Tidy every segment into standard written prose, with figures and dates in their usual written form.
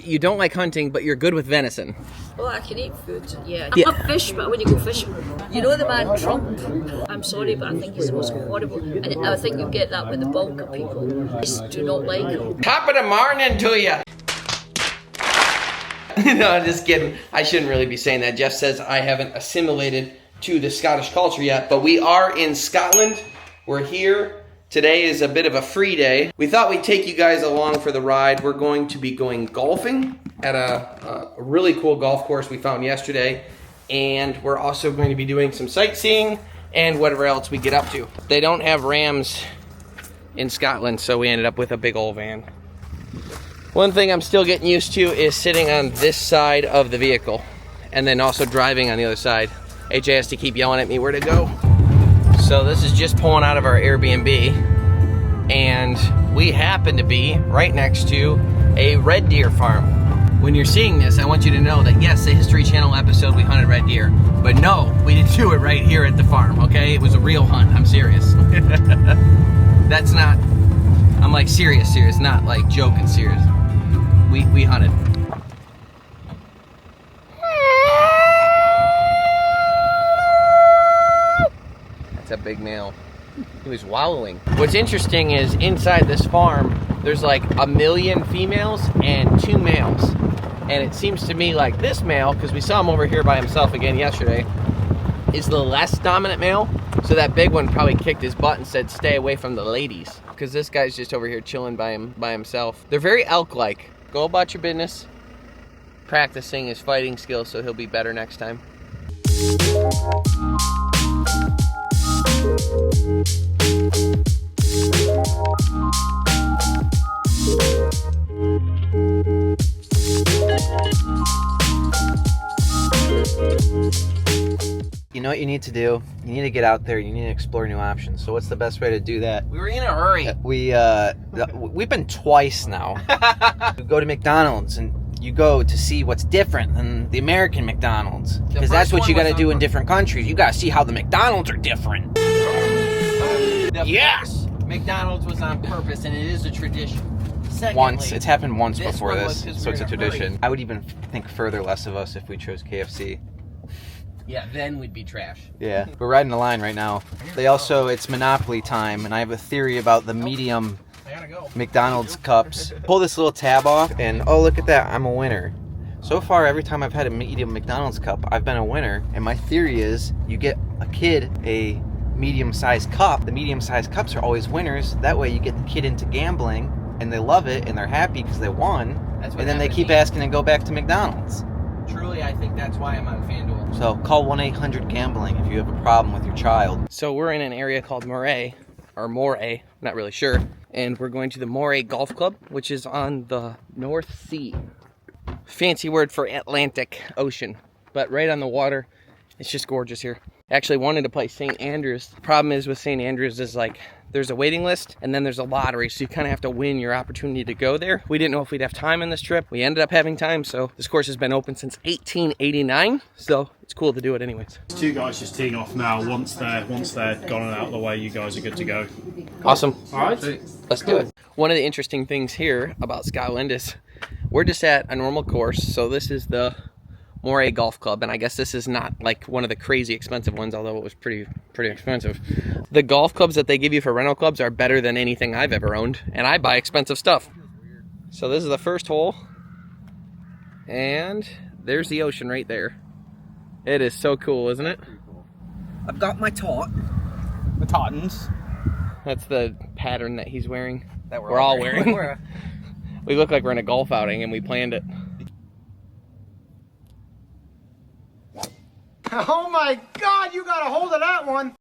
you don't like hunting, but you're good with venison. Well, I can eat food, yeah. I love fish, but I wouldn't go fishing. You know the man Trump? I'm sorry, but I think he's the most horrible. And I think you get that with the bulk of people. I just do not like him. Top of the morning to you. No, I'm just kidding. I shouldn't really be saying that. Jeff says I haven't assimilated to the Scottish culture yet, but we are in Scotland. We're here. Today is a bit of a free day. We thought we'd take you guys along for the ride. We're going to be going golfing at a really cool golf course we found yesterday. And we're also going to be doing some sightseeing and whatever else we get up to. They don't have Rams in Scotland, so we ended up with a big old van. One thing I'm still getting used to is sitting on this side of the vehicle and then also driving on the other side. AJ has to keep yelling at me where to go. So this is just pulling out of our Airbnb, and we happen to be right next to a red deer farm. When you're seeing this, I want you to know that yes, the History Channel episode we hunted red deer, but no, we didn't do it right here at the farm, okay? It was a real hunt, I'm serious. That's not, I'm like serious, not like joking serious. We hunted. A big male. He was wallowing. What's interesting is inside this farm there's like 1 million females and 2 males, and it seems to me like this male, because we saw him over here by himself again yesterday, is the less dominant male. So that big one probably kicked his butt and said stay away from the ladies, because this guy's just over here chilling by himself. They're very elk-like. Go about your business, practicing his fighting skills so he'll be better next time. You know what you need to do? You need to get out there. You need to explore new options. So what's the best way to do that? We were in a hurry. We've been twice now. You go to McDonald's and you go to see what's different than the American McDonald's, because that's what you got to do in different countries. You got to see how the McDonald's are different. Yes! McDonald's was on purpose, and it is a tradition. Secondly, it's happened once before this, so it's a tradition. I would even think further less of us if we chose KFC. Yeah, then we'd be trash. Yeah, we're riding the line right now. It's Monopoly time, and I have a theory about the medium McDonald's cups. Pull this little tab off, and oh, look at that, I'm a winner. So far, every time I've had a medium McDonald's cup, I've been a winner, and my theory is you get a kid a medium-sized cup. The medium-sized cups are always winners. That way you get the kid into gambling, and they love it, and they're happy because they won, and then they keep asking to go back to McDonald's. Truly, I think that's why I'm on FanDuel. So call 1-800-GAMBLING if you have a problem with your child. So we're in an area called Moray, not really sure, and we're going to the Moray Golf Club, which is on the North Sea. Fancy word for Atlantic Ocean, but right on the water. It's just gorgeous here. Actually wanted to play St. Andrews. The problem is with St. Andrews is like there's a waiting list and then there's a lottery, so you kind of have to win your opportunity to go there. We didn't know if we'd have time in this trip. We ended up having time, so this course has been open since 1889, so it's cool to do it anyways. Two guys just teeing off now. Once they're gone and out of the way, you guys are good to go. Awesome. All right. Let's do it. One of the interesting things here about Scotland is we're just at a normal course. So this is the Moray Golf Club, and I guess this is not like one of the crazy expensive ones, although it was pretty expensive. The golf clubs that they give you for rental clubs are better than anything I've ever owned, and I buy expensive stuff. So this is the first hole, and there's the ocean right there. It is so cool, isn't it? I've got my tot. The Titans. That's the pattern that he's wearing. That we're all wearing. We look like we're in a golf outing, and we planned it. Oh my God, you got a hold of that one.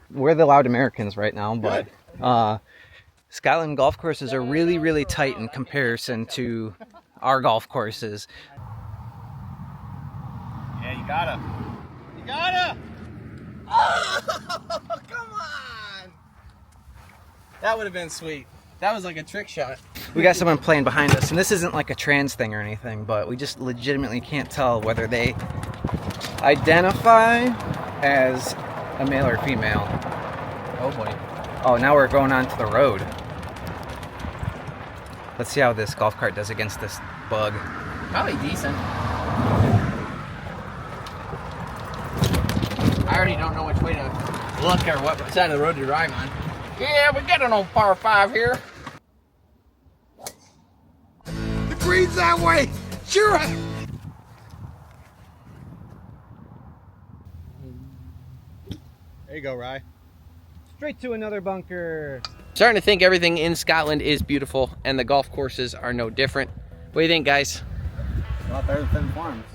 We're the loud Americans right now, but Scotland golf courses are really, really tight in comparison to our golf courses. Yeah, you gotta. You gotta. Oh, come on. That would have been sweet. That was like a trick shot. We got someone playing behind us, and this isn't like a trans thing or anything, but we just legitimately can't tell whether they identify as a male or female. Oh boy. Oh, now we're going on to the road. Let's see how this golf cart does against this bug. Probably decent. I already don't know which way to look or what side of the road to drive on. Yeah, we got an old par 5 here. The green's that way. Sure. There you go, Rye. Straight to another bunker. Starting to think everything in Scotland is beautiful, and the golf courses are no different. What do you think, guys? A lot better than farms.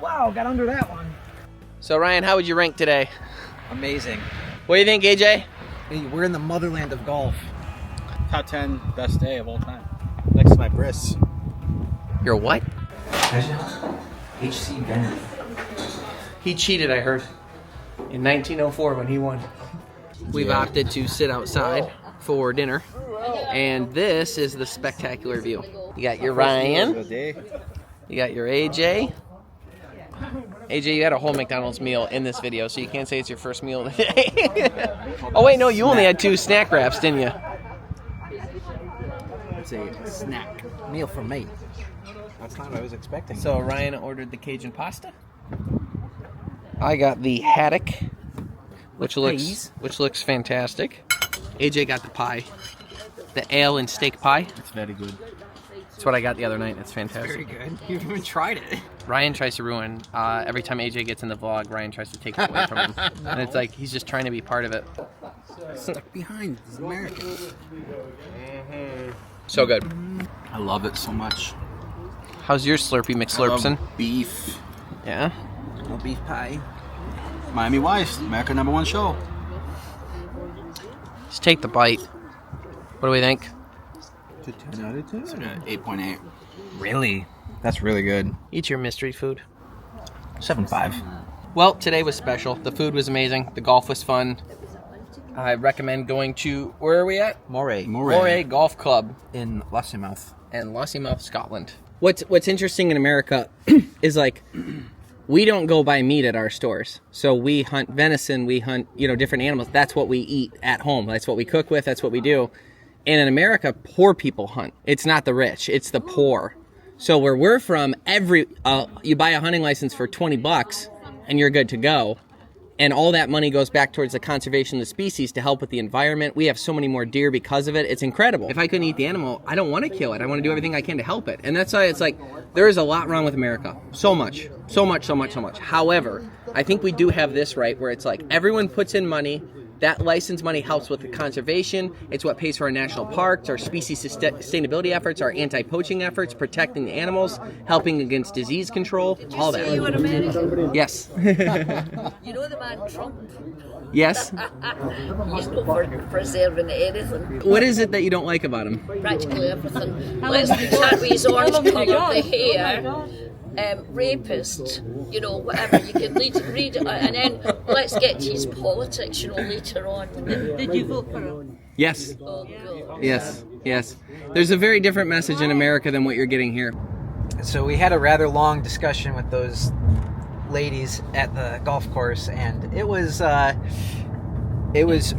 Wow, got under that one. So Ryan, how would you rank today? Amazing. What do you think, AJ? Hey, we're in the motherland of golf. Top 10 best day of all time. Next to my bris. You're what? HC Bennett. He cheated, I heard, in 1904 when he won. We've opted to sit outside for dinner, and this is the spectacular view. You got your Ryan, you got your AJ. AJ, you had a whole McDonald's meal in this video, so you can't say it's your first meal of the day. Oh wait, no, you only had 2 snack wraps, didn't you? It's a snack meal for me. That's not what I was expecting. So Ryan ordered the Cajun pasta. I got the haddock, which looks fantastic. AJ got the pie, the ale and steak pie. It's very good. That's what I got the other night. It's fantastic. Very good. You haven't even tried it. Ryan tries to ruin every time AJ gets in the vlog. Ryan tries to take it away from him, and it's like he's just trying to be part of it. Stuck behind. This is American. So good. I love it so much. How's your Slurpee McSlurpson? Beef. Yeah. No beef pie. Miami Vice, America #1 show. Just take the bite. What do we think? 10 out of 10. It's like an 8.8. Really? That's really good. Eat your mystery food. 7.5. Well, today was special. The food was amazing. The golf was fun. I recommend going to, where are we at? Moray Golf Club In Lossiemouth. in Lossiemouth, Scotland. What's interesting in America is like we don't go buy meat at our stores. So we hunt venison, we hunt, different animals. That's what we eat at home. That's what we cook with, that's what we do. And in America, poor people hunt. It's not the rich, it's the poor. So where we're from, you buy a hunting license for $20 and you're good to go. And all that money goes back towards the conservation of the species to help with the environment. We have so many more deer because of it. It's incredible. If I couldn't eat the animal, I don't want to kill it. I want to do everything I can to help it. And that's why it's like, there is a lot wrong with America. So much. However, I think we do have this right where it's like everyone puts in money. That license money helps with the conservation. It's what pays for our national parks, our species sustainability efforts, our anti-poaching efforts, protecting the animals, helping against disease control, all that. Say you were American? Yes. You know the man Trump? Yes. He's not for preserving anything. What is it that you don't like about him? Practically everything. Let's start with his orange colour, the hair. Rapist, whatever. You can read it, and then let's get to his politics, later on. Did you vote for him? Yes. Oh, God. Yes. There's a very different message in America than what you're getting here. So we had a rather long discussion with those ladies at the golf course, and it was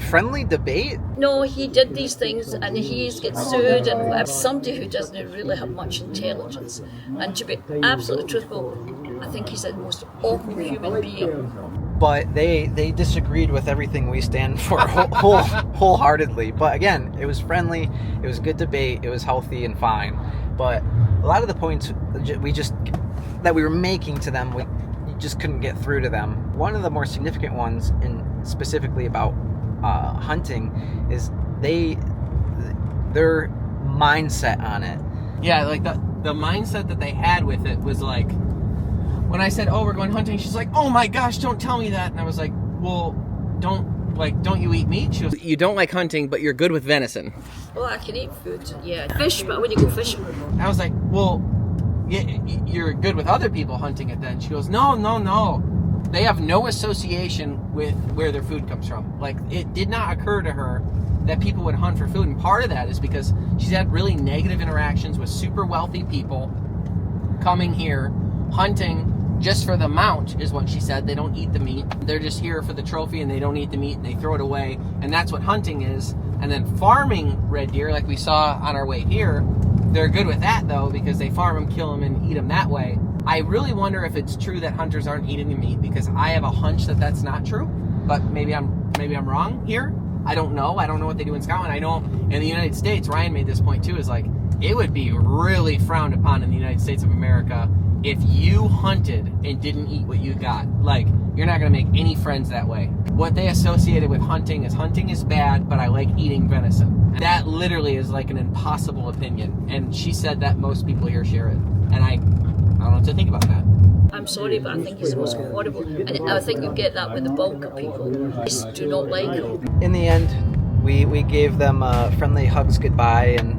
friendly debate. No, he did these things and he gets sued, and whatever. Somebody who doesn't really have much intelligence. And to be absolutely truthful, I think he's the most awful human being. But they disagreed with everything we stand for wholeheartedly. But again, it was friendly, it was good debate, it was healthy and fine. But a lot of the points that we were making to them, we just couldn't get through to them. One of the more significant ones, and specifically about hunting, is their mindset on it. Yeah, like the mindset that they had with it was like, when I said, "Oh, we're going hunting," she's like, "Oh my gosh, don't tell me that." And I was like, "Well, don't you eat meat?" She goes, "You don't like hunting, but you're good with venison." Oh, I can eat food, yeah. Fish, but when you go fishing. I was like, "Well, yeah, you're good with other people hunting it then." She goes, No. They have no association with where their food comes from. Like, it did not occur to her that people would hunt for food. And part of that is because she's had really negative interactions with super wealthy people coming here, hunting, just for the mount, is what she said. They don't eat the meat. They're just here for the trophy, and they don't eat the meat, and they throw it away. And that's what hunting is. And then farming red deer, like we saw on our way here, they're good with that, though, because they farm them, kill them, and eat them that way. I really wonder if it's true that hunters aren't eating the meat, because I have a hunch that that's not true. But maybe I'm wrong here. I don't know. I don't know what they do in Scotland. I know in the United States, Ryan made this point too, is like, it would be really frowned upon in the United States of America if you hunted and didn't eat what you got. Like, you're not going to make any friends that way. What they associated with hunting is bad, but I like eating venison. That literally is like an impossible opinion. And she said that most people here share it. And I don't know what to think about that. I'm sorry, but I think it's the most horrible. And I think you get that with the bulk of people. Just do not like them. In the end, we gave them friendly hugs goodbye and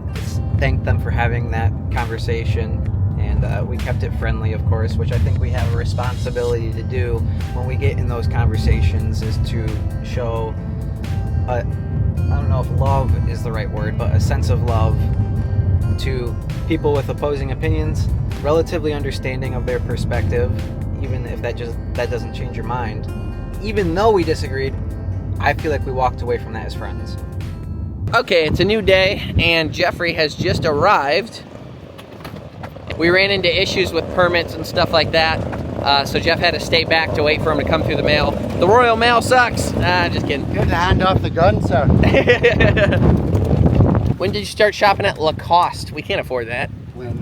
thanked them for having that conversation. And we kept it friendly, of course, which I think we have a responsibility to do when we get in those conversations, is to show, I don't know if love is the right word, but a sense of love to people with opposing opinions, relatively understanding of their perspective, even if that doesn't change your mind. Even though we disagreed, I feel like we walked away from that as friends. Okay, it's a new day, and Jeffrey has just arrived. We ran into issues with permits and stuff like that, so Jeff had to stay back to wait for him to come through the mail. The Royal Mail sucks. Just kidding. Good to hand off the gun, sir. When did you start shopping at Lacoste? We can't afford that. When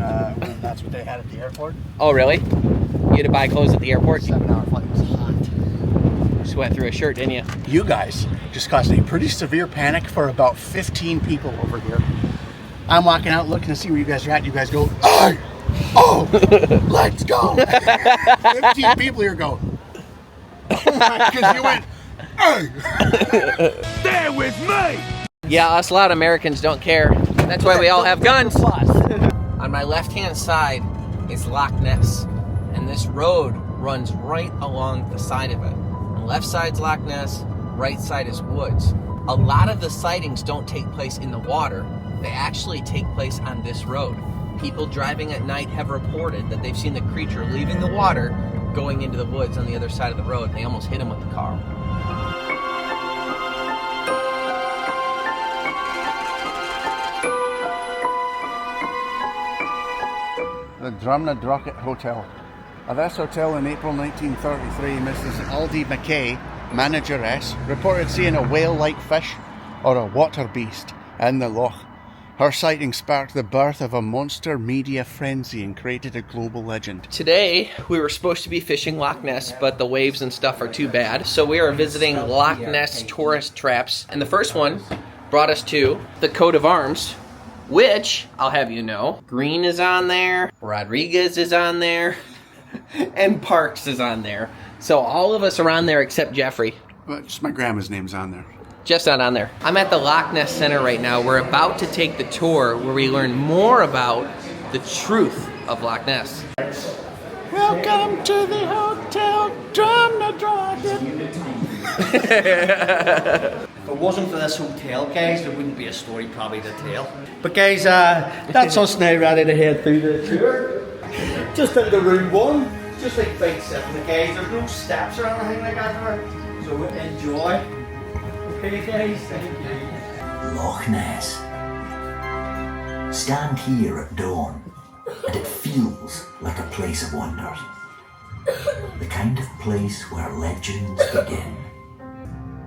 that's what they had at the airport. Oh, really? You had to buy clothes at the airport? 7-hour flight was hot. Sweat through a shirt, didn't you? You guys just caused a pretty severe panic for about 15 people over here. I'm walking out looking to see where you guys are at. You guys go, "Hey! Oh, let's go!" 15 people here go, "Oh my," because you went, "Hey!" Stay with me! Yeah, us loud Americans don't care. That's why we all have guns. On my left-hand side is Loch Ness, and this road runs right along the side of it. On the left side's Loch Ness, right side is woods. A lot of the sightings don't take place in the water. They actually take place on this road. People driving at night have reported that they've seen the creature leaving the water, going into the woods on the other side of the road, and they almost hit him with the car. The Drumnadrocket Hotel. At this hotel in April 1933, Mrs. Aldi McKay, manageress, reported seeing a whale-like fish or a water beast in the loch. Her sighting sparked the birth of a monster media frenzy and created a global legend. Today, we were supposed to be fishing Loch Ness, but the waves and stuff are too bad. So we are visiting Loch Ness tourist traps. And the first one brought us to the coat of arms, which, I'll have you know, Green is on there, Rodriguez is on there, and Parks is on there. So all of us are on there except Jeffrey. But just my grandma's name's on there. Jeff's not on there. I'm at the Loch Ness Center right now. We're about to take the tour where we learn more about the truth of Loch Ness. Welcome to the hotel, Drumnadrocket. If it wasn't for this hotel, guys, there wouldn't be a story probably to tell. But guys, that's us now ready to head through the tour. Just into room 1, just like big sitting, guys. There's no steps or anything like that there. So enjoy. Okay, guys, thank you. Loch Ness. Stand here at dawn, and it feels like a place of wonders. The kind of place where legends begin.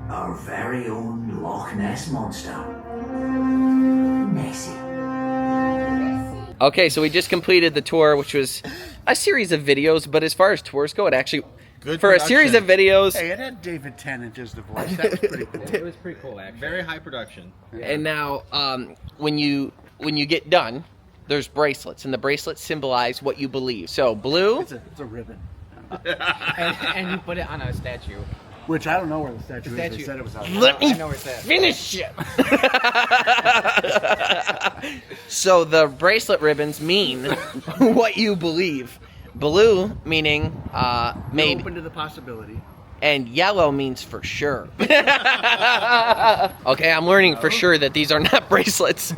Our very own Loch Ness monster, Nessie. Okay, so we just completed the tour, which was a series of videos, but as far as tours go, it actually, Good for production. a series of videos, Hey, it had David Tennant as the voice. That was pretty cool. It was pretty cool, actually. Very high production. and now when you get done, there's bracelets, and the bracelets symbolize what you believe. So blue, It's a ribbon. and you put it on a statue. Which I don't know where the statue is. They statue. said it was out. let me I know where it's at. finish it. So the bracelet ribbons mean what you believe. Blue meaning maybe, Open to the possibility. and yellow means for sure. Okay, I'm learning for sure that these are not bracelets.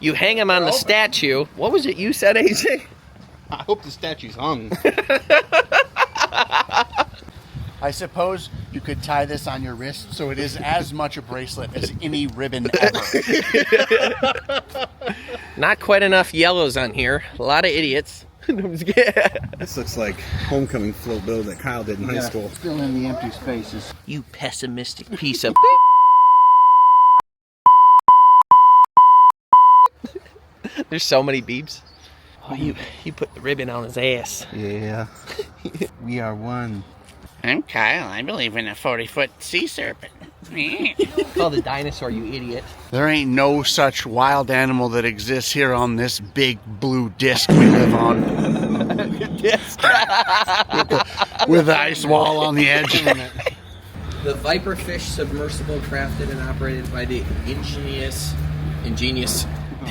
You hang them on the statue. What was it you said, AJ? I hope the statue's hung. I suppose you could tie this on your wrist so it is as much a bracelet as any ribbon ever. Not quite enough yellows on here. A lot of idiots. This looks like homecoming float bill that Kyle did in high school. Still in the empty spaces. You pessimistic piece of There's so many beeps. Oh, you put the ribbon on his ass. Yeah. We are one. I'm Kyle. I believe in a 40-foot sea serpent. Called a dinosaur, you idiot. There ain't no such wild animal that exists here on this big blue disc we live on. with the ice wall on the edge. The Viperfish submersible crafted and operated by the ingenious.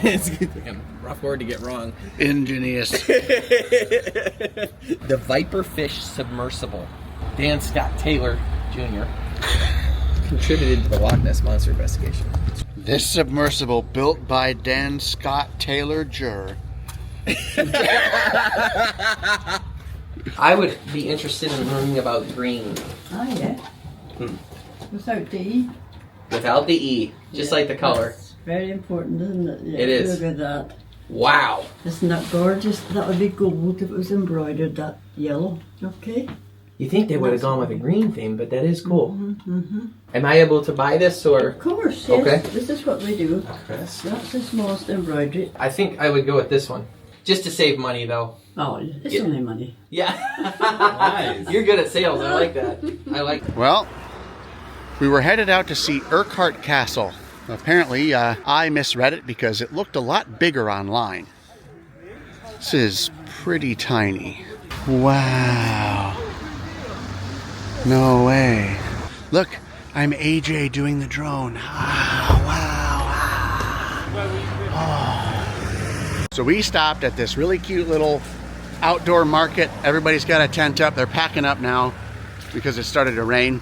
It's a rough word to get wrong. Ingenious. The Viperfish submersible. Dan Scott Taylor Jr. contributed to the Loch Ness Monster investigation. This submersible built by Dan Scott Taylor Jr. I would be interested in learning about green. Ah, yeah. Without the E. Without the E, just like the color. That's very important, isn't it? Yeah, It is. Look at that. Wow. Isn't that gorgeous? That would be gold if it was embroidered, that yellow. Okay. You think they would have gone with a green theme, but that is cool. Am I able to buy this or? Of course, yes. Okay. This is what we do. That's the smallest embroidery. I think I would go with this one. Just to save money though. Oh, it's only money. Yeah. Nice. You're good at sales. I like that. Well, we were headed out to see Urquhart Castle. Apparently, I misread it because it looked a lot bigger online. This is pretty tiny. Wow. No way. Look, I'm AJ doing the drone. Wow. So we stopped at this really cute little outdoor market. Everybody's got a tent up. They're packing up now because it started to rain.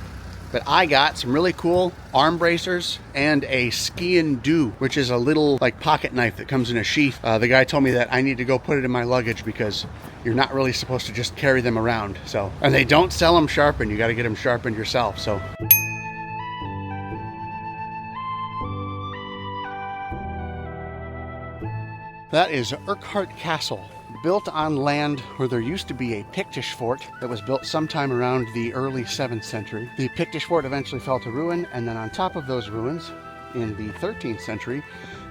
But I got some really cool arm bracers and a ski-and do, which is a little like pocket knife that comes in a sheath. The guy told me that I need to go put it in my luggage because you're not really supposed to just carry them around. So, and they don't sell them sharpened. You got to get them sharpened yourself. So. That is Urquhart Castle, built on land where there used to be a Pictish fort that was built sometime around the early 7th century. The Pictish fort eventually fell to ruin, and then on top of those ruins, in the 13th century,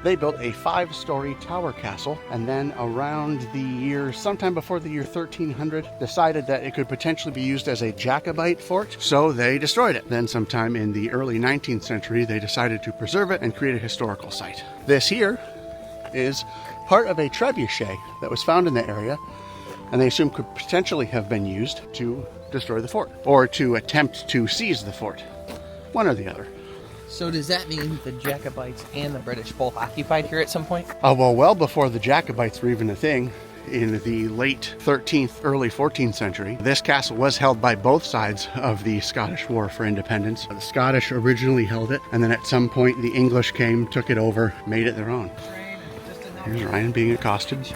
they built a 5-story tower castle, and then around the year, sometime before the year 1300, decided that it could potentially be used as a Jacobite fort, so they destroyed it. Then sometime in the early 19th century, they decided to preserve it and create a historical site. This here is part of a trebuchet that was found in the area, and they assume could potentially have been used to destroy the fort, or to attempt to seize the fort. One or the other. So does that mean the Jacobites and the British both occupied here at some point? Well before the Jacobites were even a thing, in the late 13th, early 14th century, this castle was held by both sides of the Scottish War for Independence. The Scottish originally held it, and then at some point the English came, took it over, made it their own. Here's Ryan being accosted.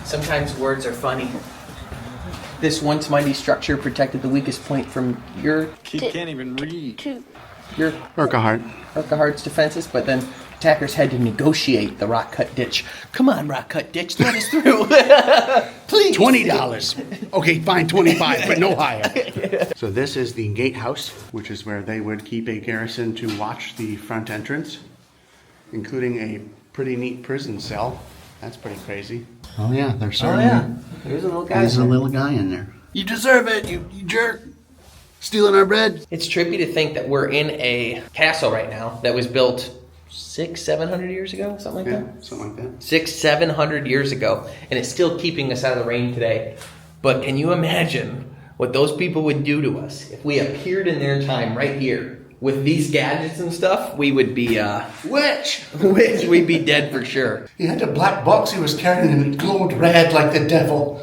Sometimes words are funny. This once mighty structure protected the weakest point from your Urquhart's defenses, but then attackers had to negotiate the rock cut ditch. Come on, rock cut ditch, let us through. Please. $20. Okay, fine, 25, but no higher. So this is the gatehouse, which is where they would keep a garrison to watch the front entrance, including a pretty neat prison cell. That's pretty crazy. Oh yeah, they're serving. Oh yeah, there's a little guy. There's a little guy in there. You deserve it, you jerk. Stealing our bread. It's trippy to think that we're in a castle right now that was built 600-700 years ago, something like that. Something like that. 600-700 years ago, and it's still keeping us out of the rain today. But can you imagine what those people would do to us if we appeared in their time right here? With these gadgets and stuff, we would be, Witch! we'd be dead for sure. He had a black box he was carrying and it glowed red like the devil.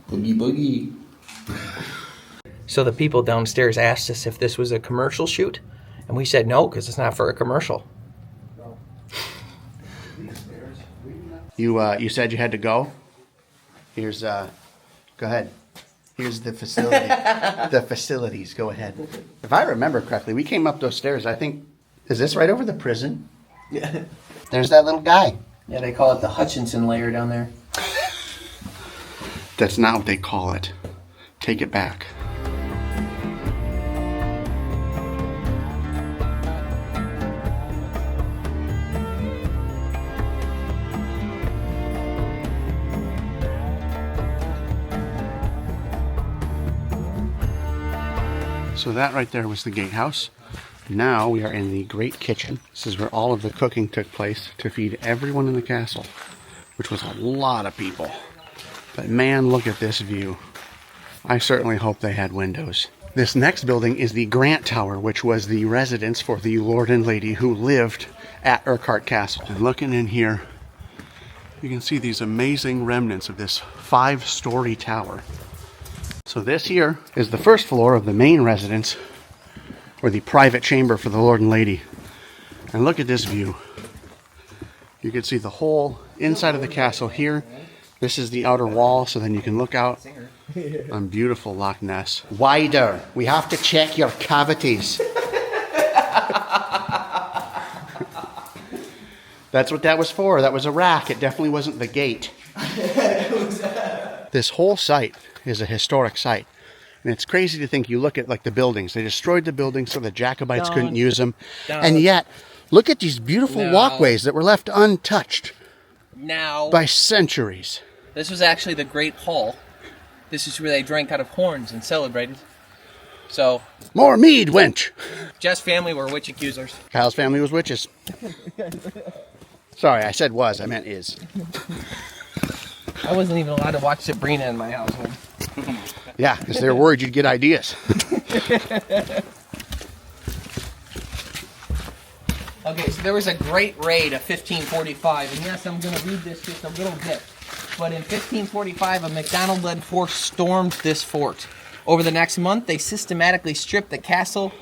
Boogie boogie. So the people downstairs asked us if this was a commercial shoot, and we said no, because it's not for a commercial. You said you had to go? Here's, go ahead. Here's the facility. The facilities, go ahead. If I remember correctly, we came up those stairs, I think, is this right over the prison? Yeah. There's that little guy. Yeah, they call it the Hutchinson layer down there. That's not what they call it. Take it back. So that right there was the gatehouse. Now we are in the great kitchen. This is where all of the cooking took place to feed everyone in the castle, which was a lot of people. But man, look at this view. I certainly hope they had windows. This next building is the Grant Tower, which was the residence for the Lord and Lady who lived at Urquhart Castle. And looking in here, you can see these amazing remnants of this 5-story tower. So this here is the first floor of the main residence, or the private chamber for the Lord and Lady. And look at this view. You can see the whole inside of the castle here. This is the outer wall, so then you can look out on beautiful Loch Ness. Wider. We have to check your cavities. That's what that was for. That was a rack. It definitely wasn't the gate. This whole site is a historic site. And it's crazy to think, you look at like the buildings. They destroyed the buildings so the Jacobites couldn't use them. And yet, look at these beautiful walkways that were left untouched by centuries. This was actually the Great Hall. This is where they drank out of horns and celebrated. So, more mead, wench! Jeff's family were witch accusers. Kyle's family was witches. Sorry, I said was, I meant is. I wasn't even allowed to watch Sabrina in my household. Yeah, because they were worried you'd get ideas. Okay, so there was a great raid of 1545, and yes, I'm going to read this just a little bit. But in 1545, a McDonald-led force stormed this fort. Over the next month, they systematically stripped the castle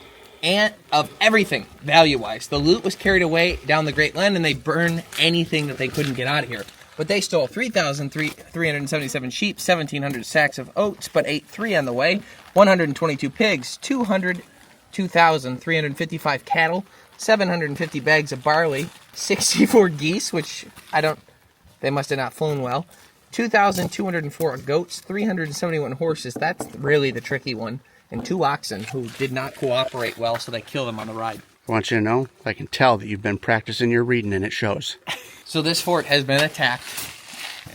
and of everything, value-wise. The loot was carried away down the Great Glen, and they burned anything that they couldn't get out of here. But they stole 3,377 sheep, 1,700 sacks of oats, but ate 3 on the way, 122 pigs, 202,355 cattle, 750 bags of barley, 64 geese, which they must have not flown well, 2,204 goats, 371 horses, that's really the tricky one, and 2 oxen who did not cooperate well, so they killed them on the ride. I want you to know, I can tell that you've been practicing your reading and it shows. So this fort has been attacked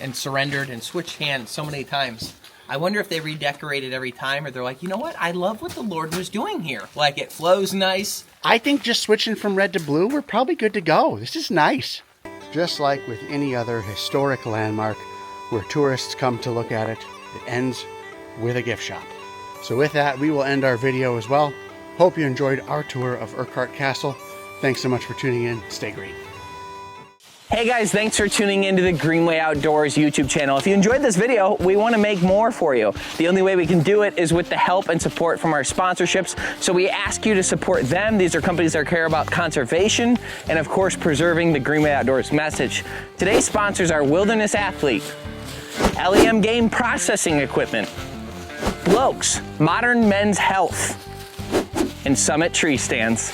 and surrendered and switched hands so many times. I wonder if they redecorated every time, or they're like, you know what? I love what the Lord was doing here. Like, it flows nice. I think just switching from red to blue, we're probably good to go. This is nice. Just like with any other historic landmark where tourists come to look at it, it ends with a gift shop. So with that, we will end our video as well. Hope you enjoyed our tour of Urquhart Castle. Thanks so much for tuning in. Stay green. Hey guys, thanks for tuning into the Greenway Outdoors YouTube channel. If you enjoyed this video, we want to make more for you. The only way we can do it is with the help and support from our sponsorships. So we ask you to support them. These are companies that care about conservation and of course preserving the Greenway Outdoors message. Today's sponsors are Wilderness Athlete, LEM Game Processing Equipment, Blokes, Modern Men's Health, and Summit Tree Stands.